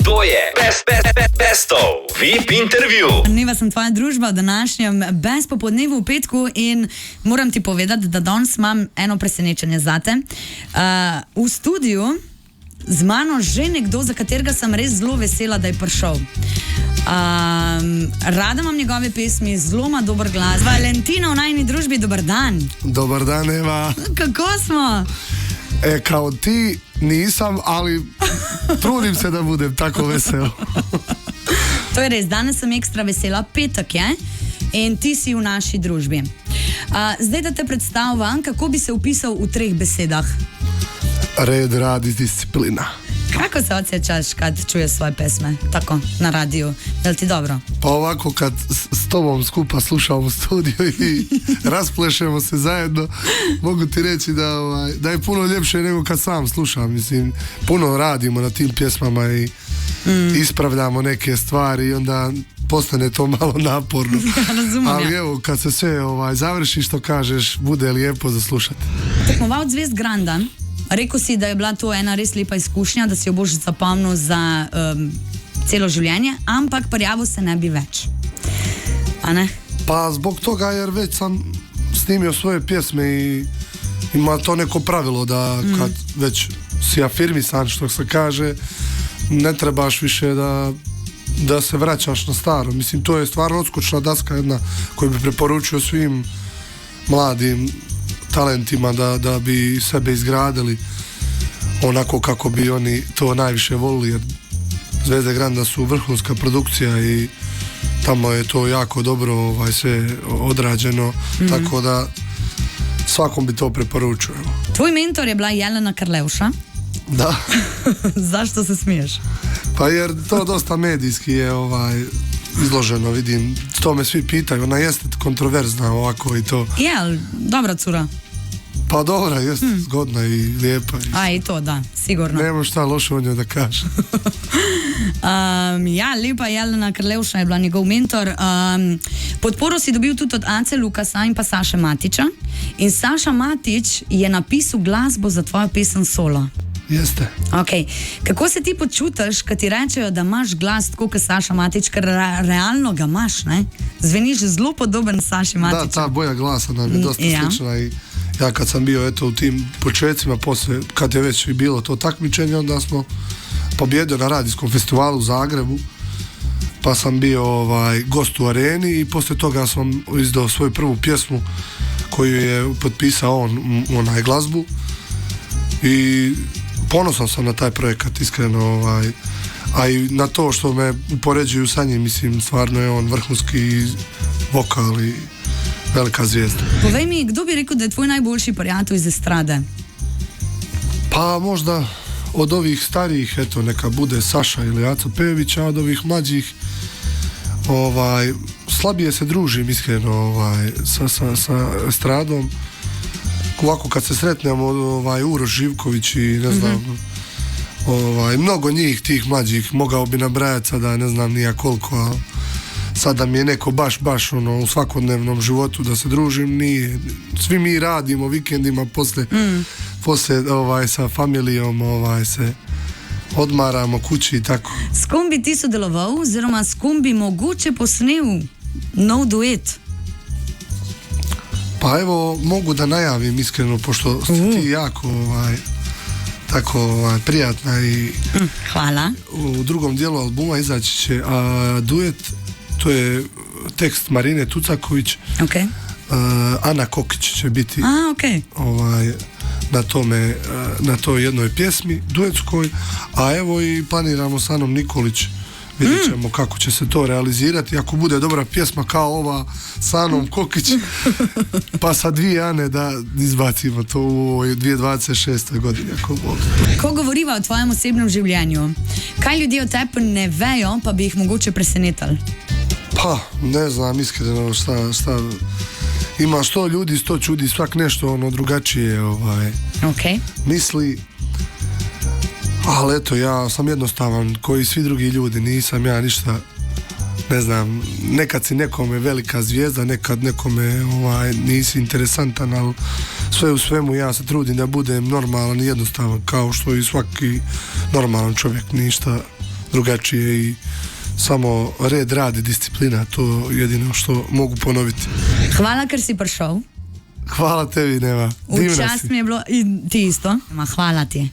To je Bestov VIP intervju. Neva sem tvoja družba v današnjem Best popodnevu v petku in moram ti povedati, da danes imam eno presenečenje zate. V studiu z mano že nekdo, za katerega sem res zelo vesela, da je prišel. Rada imam njegove pesmi, zelo ima dober glas. Valentina v najni družbi, dober dan. Dobar dan, Eva. Kako smo? Kao ti nisam, ali trudim se da budem tako vesel. To je res, danes sem ekstra vesela, petek je in ti si v naši družbi. Zdaj da te predstavljam, kako bi se opisal v 3 besedah. Red, rad i disciplina. Kako se osjećaš kad čuješ svoje pesme, tako, na radiju? Je li ti dobro? Pa ovako kad s tobom skupa slušamo u studiju i rasplešemo se zajedno, mogu ti reći da je puno ljepše nego kad sam slušam. Mislim, puno radimo na tim pjesmama i ispravljamo neke stvari i onda postane to malo naporno. Ali evo, kad se sve završi, što kažeš, bude lijepo za slušati. Tekmovalec Zvezd Granda, rekel si, da je bila to ena res lepa izkušnja, da si jo boš zapomnil za celo življenje, ampak prijavil se ne bi več. A ne? Pa zbog toga jer već sam snimio svoje pjesme i ima to neko pravilo da kad već si afirmisan, što se kaže, ne trebaš više da se vraćaš na staro. Mislim, to je stvarno odskočna daska jedna koju bi preporučio svim mladim talentima da bi sebe izgradili onako kako bi oni to najviše volili, jer Zvezde Granda su vrhunska produkcija i tamo je to jako dobro sve odrađeno, tako da svakom bi to preporučio. Tvoj mentor je bila Jelena Karleuša. Da. Zašto se smiješ? Pa jer to dosta medijski je izloženo, vidim, to me svi pitaju, ona jeste kontroverzna ovako i to. Je, ali dobra cura? Pa dobra, jeste zgodna i lijepa. I to da, sigurno. Nemo šta loše o njoj da kažem. Ja, lepa Jelena Karleuša je bila njegov mentor. Podporo si dobil tudi od Ace Lukasa in pa Saše Matiča. In Saša Matič je napisal glasbo za tvojo pesem Solo. Jeste. Okay. Kako se ti počutiš, kad ti rečejo, da imaš glas tako kot Saša Matič, ker realno ga imaš, ne? Zveniš zelo podoben Saši Matiču. Da, ta boja glasa nam je dosta slična i ja kad sam bio u tim početcima, poslije kad je već bilo to takmičenje, onda smo pobjedio na radijskom festivalu u Zagrebu, pa sam bio gost u Areni i poslije toga sam izdao svoju prvu pjesmu koju je potpisao on glazbu i ponosan sam na taj projekat, iskreno, a i na to što me upoređuju sa njim, mislim, stvarno je on vrhunski vokal i velika zvijezda. Povej mi, kdo bi rekao da je tvoj najboljši prijatelj iz estrade? Pa možda od ovih starijih, eto, neka bude Saša ili Aca Pejović, a od ovih mlađih slabije se družim, iskreno, sa estradom. Ovako kad se sretnemo, Uroš Živković i ne znam, mnogo njih, tih mlađih, mogao bi nabrajati sada, ne znam nija koliko, ali sada mi je neko baš u svakodnevnom životu da se družim, nije. Svi mi radimo vikendima, poslije sa familijom se odmaramo kući i tako. S kom bi ti sodeloval, oziroma s kom bi mogoče posnel nov duet? Pa evo, mogu da najavim, iskreno, pošto ste ti jako tako prijatna i hvala. U drugom dijelu albuma izaći će duet, to je tekst Marine Tucaković, okay. Ana Kokić će biti okay. na toj jednoj pjesmi duetskoj, a evo i planiramo s Anom Nikolić, vidjet ćemo kako će se to realizirati, ako bude dobra pjesma kao ova s Anom Kokić, pa sa 2 Ane da izbacimo to u ovoj 2026. godini, ako Bog. Ko govoriva o tvojem osebnem življenju, kaj ljudje o tebi ne vejo, pa bi jih mogoče presenetili? Pa, ne znam, iskreno šta ima 100 ljudi, 100 čudi, svak nešto drugačije misli. Ali eto, ja sam jednostavan koji svi drugi ljudi, nisam ja ništa ne znam, nekad si nekome velika zvijezda, nekad nekome nisi interesantan, ali sve u svemu ja se trudim da budem normalan i jednostavan, kao što i svaki normalan čovjek, ništa drugačije i samo red, rad i disciplina, to je jedino što mogu ponoviti. Hvala, ker si prišel. Hvala tebi, Neva. V čast mi je bilo, in ti isto. Hvala ti.